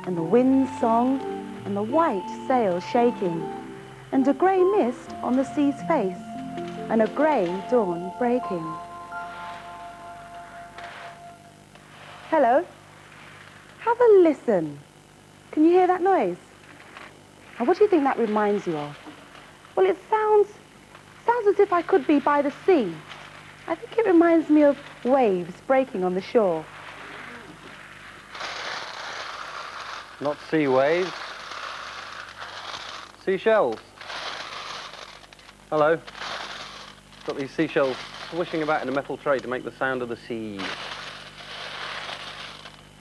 and the wind's song, and the white sails shaking, and a grey mist on the sea's face, and a grey dawn breaking. Hello? Have a listen. Can you hear that noise? Now, what do you think that reminds you of? Well, it sounds as if I could be by the sea. I think it reminds me of waves breaking on the shore. Not sea waves. Seashells. Hello. Got these seashells swishing about in a metal tray to make the sound of the sea.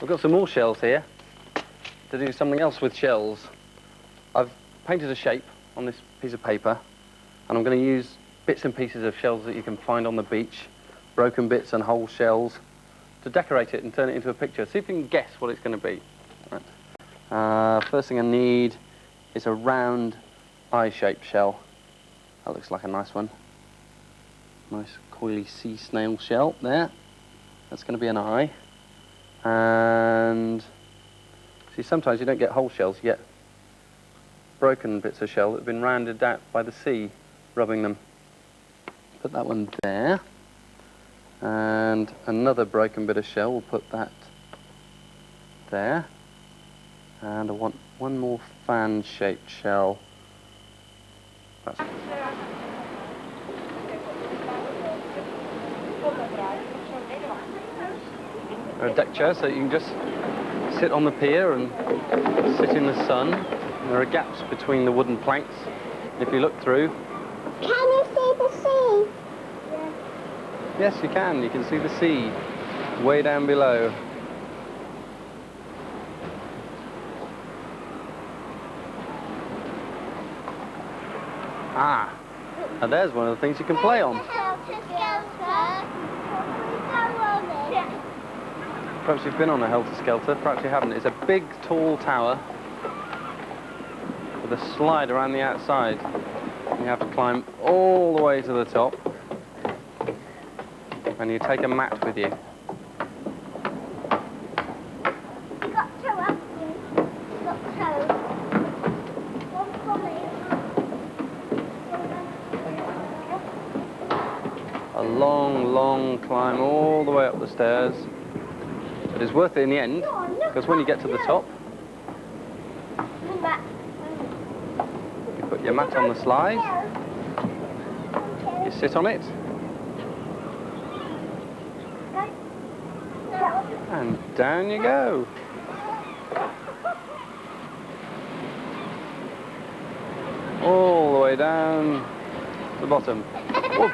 I've got some more shells here to do something else with shells. I've painted a shape on this piece of paper, and I'm going to use bits and pieces of shells that you can find on the beach, broken bits and whole shells, to decorate it and turn it into a picture. See if you can guess what it's going to be. Right. First thing I need is a round eye-shaped shell. That looks like a nice one. Nice coily sea snail shell there. That's going to be an eye. And see, sometimes you don't get whole shells, you get broken bits of shell that have been rounded out by the sea, rubbing them. Put that one there. And another broken bit of shell, we'll put that there. And I want one more fan-shaped shell. That's a deck chair, so you can just sit on the pier and sit in the sun. There are gaps between the wooden planks. If you look through... Can you see the sea? Yes, you can. You can see the sea way down below. Ah, and there's one of the things you can play on. Perhaps you've been on a helter-skelter, perhaps you haven't. It's a big, tall tower with a slide around the outside. You have to climb all the way to the top, and you take a mat with you. A long, long climb all the way up the stairs. It is worth it in the end, because when you get to the top, you put your mat on the slide, you sit on it, and down you go. All the way down to the bottom. Whoop.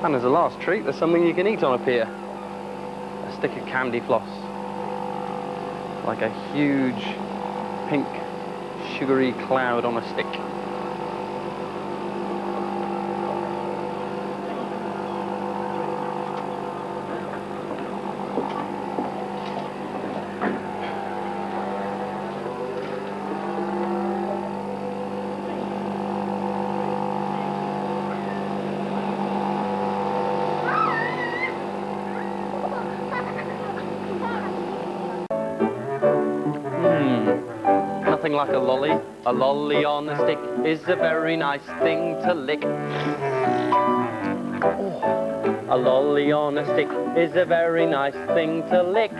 And as a last treat, there's something you can eat on a pier. A stick of candy floss. Like a huge, pink, sugary cloud on a stick. Nothing like a lolly. A lolly on a stick is a very nice thing to lick. Oh. A lolly on a stick is a very nice thing to lick.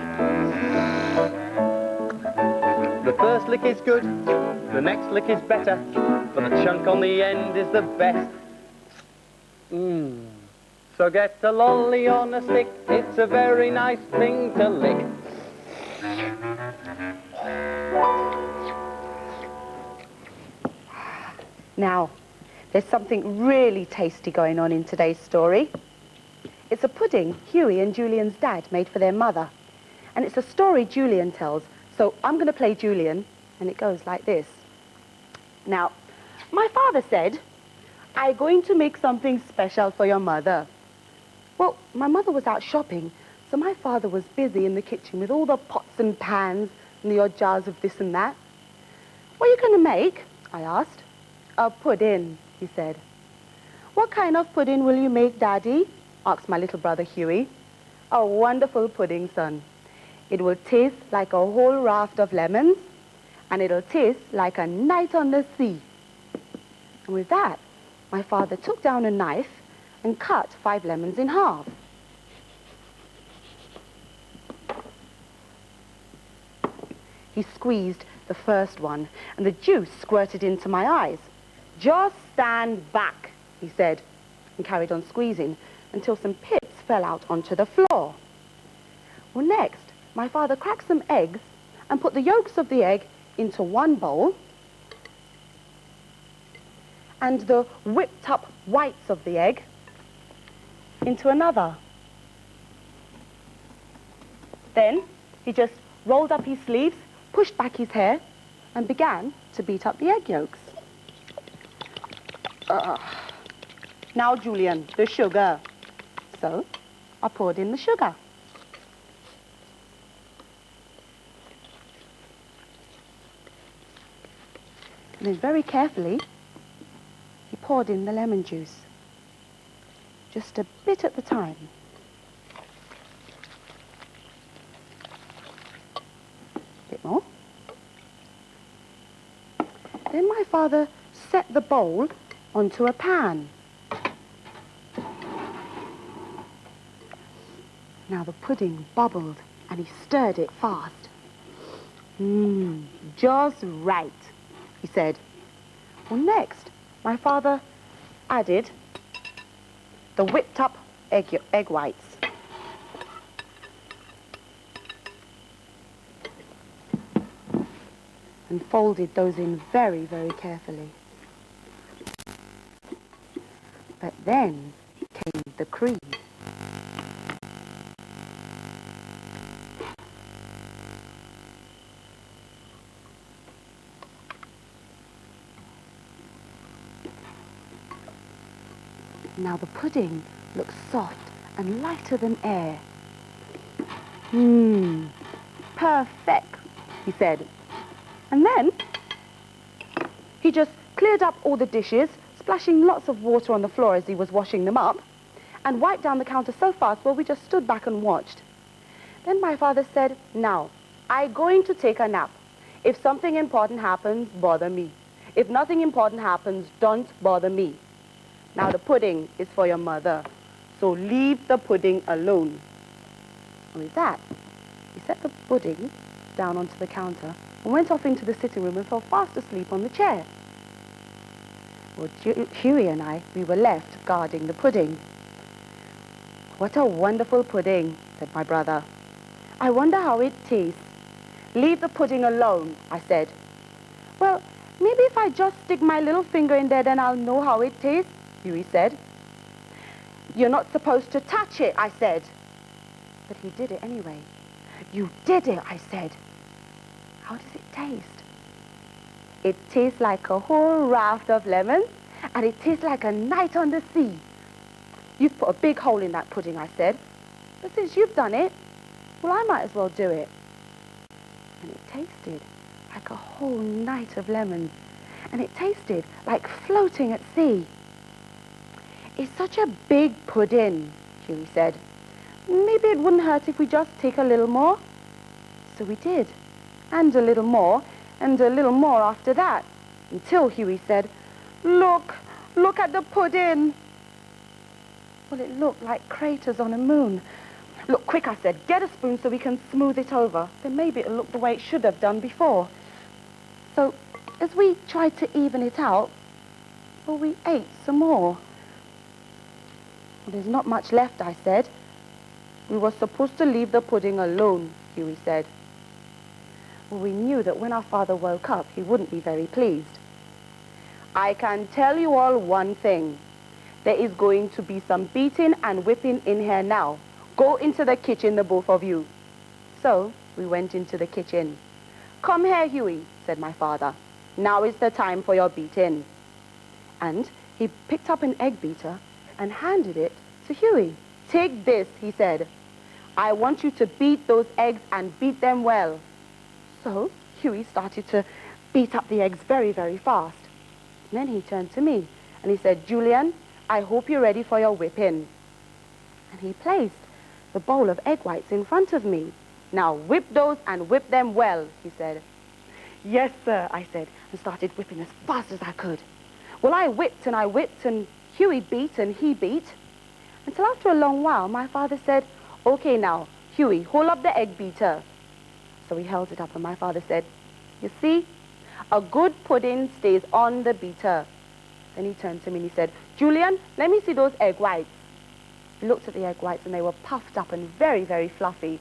The first lick is good, the next lick is better, but the chunk on the end is the best. So get a lolly on a stick, it's a very nice thing to lick. Now, there's something really tasty going on in today's story. It's a pudding Huey and Julian's dad made for their mother. And it's a story Julian tells, so I'm going to play Julian, and it goes like this. Now, my father said, I'm going to make something special for your mother. Well, my mother was out shopping, so my father was busy in the kitchen with all the pots and pans and the odd jars of this and that. What are you going to make? I asked. A pudding, he said. What kind of pudding will you make, Daddy? Asked my little brother Huey. A wonderful pudding, son. It will taste like a whole raft of lemons, and it'll taste like a night on the sea. And with that, my father took down a knife and cut 5 lemons in half. He squeezed the first one, and the juice squirted into my eyes. "Just stand back," he said, and carried on squeezing until some pits fell out onto the floor. Well, next, my father cracked some eggs and put the yolks of the egg into one bowl and the whipped up whites of the egg into another. Then he just rolled up his sleeves, pushed back his hair, and began to beat up the egg yolks. Now, Julian, the sugar. So I poured in the sugar. And then very carefully, he poured in the lemon juice. Just a bit at the time. Bit more. Then my father set the bowl onto a pan. Now the pudding bubbled and he stirred it fast. Just right, he said. Well, next, my father added the whipped up egg whites. And folded those in very, very carefully. But then came the cream. Now the pudding looks soft and lighter than air. Perfect, he said. And then he just cleared up all the dishes, splashing lots of water on the floor as he was washing them up, and wiped down the counter so fast, well, we just stood back and watched. Then my father said, "Now, I'm going to take a nap. If something important happens, bother me. If nothing important happens, don't bother me. Now the pudding is for your mother, so leave the pudding alone." And with that, he set the pudding down onto the counter and went off into the sitting room and fell fast asleep on the chair. Well, Huey and I, we were left guarding the pudding. "What a wonderful pudding," said my brother. "I wonder how it tastes." "Leave the pudding alone," I said. "Well, maybe if I just stick my little finger in there, then I'll know how it tastes," Huey said. "You're not supposed to touch it," I said. But he did it anyway. "You did it," I said. "How does it taste?" "It tastes like a whole raft of lemons, and it tastes like a night on the sea." "You've put a big hole in that pudding," I said. "But since you've done it, well, I might as well do it." And it tasted like a whole night of lemons, and it tasted like floating at sea. "It's such a big pudding," Huey said. "Maybe it wouldn't hurt if we just take a little more." So we did, and a little more, and a little more after that, until Huey said, look at the pudding." Well, it looked like craters on a moon. "Look, quick," I said, "get a spoon so we can smooth it over. Then maybe it'll look the way it should have done before." So as we tried to even it out, well, we ate some more. "Well, there's not much left," I said. "We were supposed to leave the pudding alone," Huey said. Well, we knew that when our father woke up, he wouldn't be very pleased. "I can tell you all one thing. There is going to be some beating and whipping in here now. Go into the kitchen, the both of you." So we went into the kitchen. "Come here, Huey," said my father. "Now is the time for your beating." And he picked up an egg beater and handed it to Huey. "Take this," he said. "I want you to beat those eggs and beat them well." So Huey started to beat up the eggs very, very fast. And then he turned to me and he said, "Julian, I hope you're ready for your whipping." And he placed the bowl of egg whites in front of me. Now whip those and whip them well, he said. Yes, sir, I said, and started whipping as fast as I could. Well, I whipped and Huey beat and he beat. Until after a long while, my father said, okay now, Huey, hold up the egg beater. So he held it up and my father said, you see, a good pudding stays on the beater. Then he turned to me and he said, Julian, let me see those egg whites. He looked at the egg whites and they were puffed up and very, very fluffy.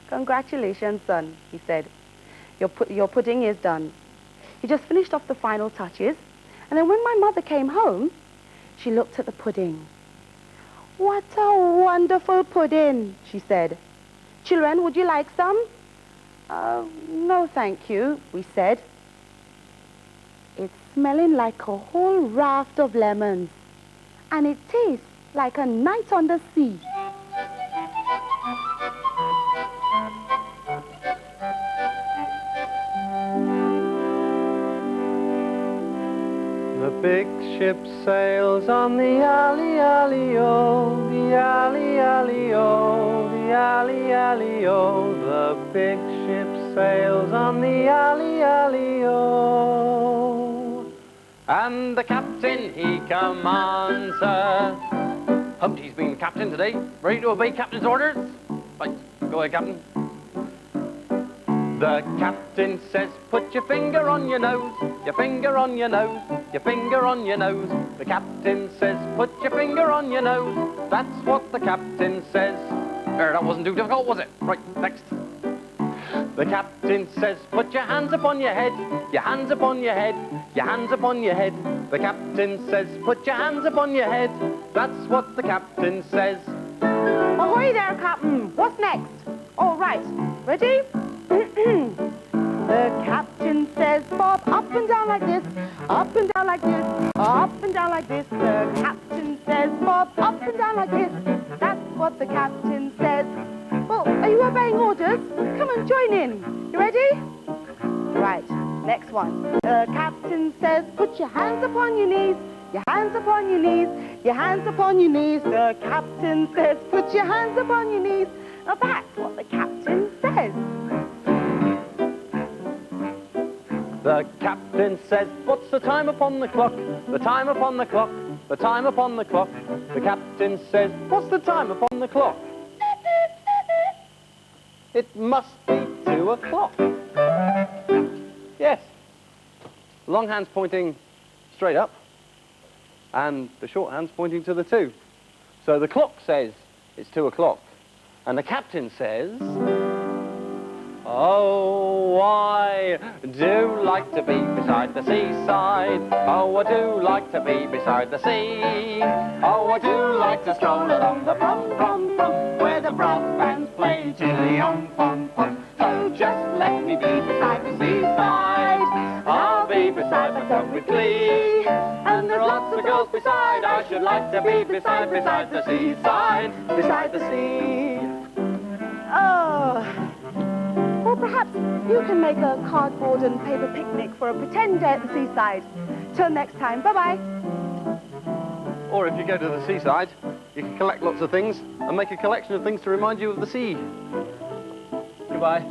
Congratulations, son, he said. Your pudding is done. He just finished off the final touches. And then when my mother came home, she looked at the pudding. What a wonderful pudding, she said. Children, would you like some? No, thank you, we said. It's smelling like a whole raft of lemons. And it tastes like a night on the sea. The big ship sails on the alley, alley-o, the alley, alley-o, the alley, alley-o. The big ship sails on the alley, alley-o. And the captain, he commands her. Humpty's been captain today. Ready to obey captain's orders? Right, go ahead, captain. The captain says, put your finger on your nose, your finger on your nose, your finger on your nose. The captain says, put your finger on your nose. That's what the captain says. That wasn't too difficult, was it? Right, next. The captain says, put your hands upon your head, your hands upon your head, your hands upon your head. The captain says, put your hands upon your head. That's what the captain says. Ahoy there, Captain. What's next? All right. Ready? The captain says, bob up and down like this, up and down like this, up and down like this. The captain says, bob up and down like this. That's what the captain says. Well, are you obeying orders? Come on, join in. You ready? Right, next one. The captain says, put your hands upon your knees, your hands upon your knees, your hands upon your knees. The captain says, put your hands upon your knees. Now that's what the captain says. The captain says, what's the time upon the clock? The time upon the clock, the time upon the clock. The captain says, what's the time upon the clock? It must be 2 o'clock. Yes. Long hand's pointing straight up, and the short hand's pointing to the 2. So the clock says it's 2 o'clock, and the captain says, oh, I do like to be beside the seaside. Oh, I do like to be beside the sea. Oh, I do like to stroll along the pum pum pum, where the brass bands play till the pum pum. So just let me be beside the seaside. I'll be beside myself with glee. And there's lots of girls beside. I should like to be beside the seaside, beside the sea. Oh. Or perhaps you can make a cardboard and paper picnic for a pretend day at the seaside. Till next time, bye-bye. Or if you go to the seaside, you can collect lots of things and make a collection of things to remind you of the sea. Goodbye.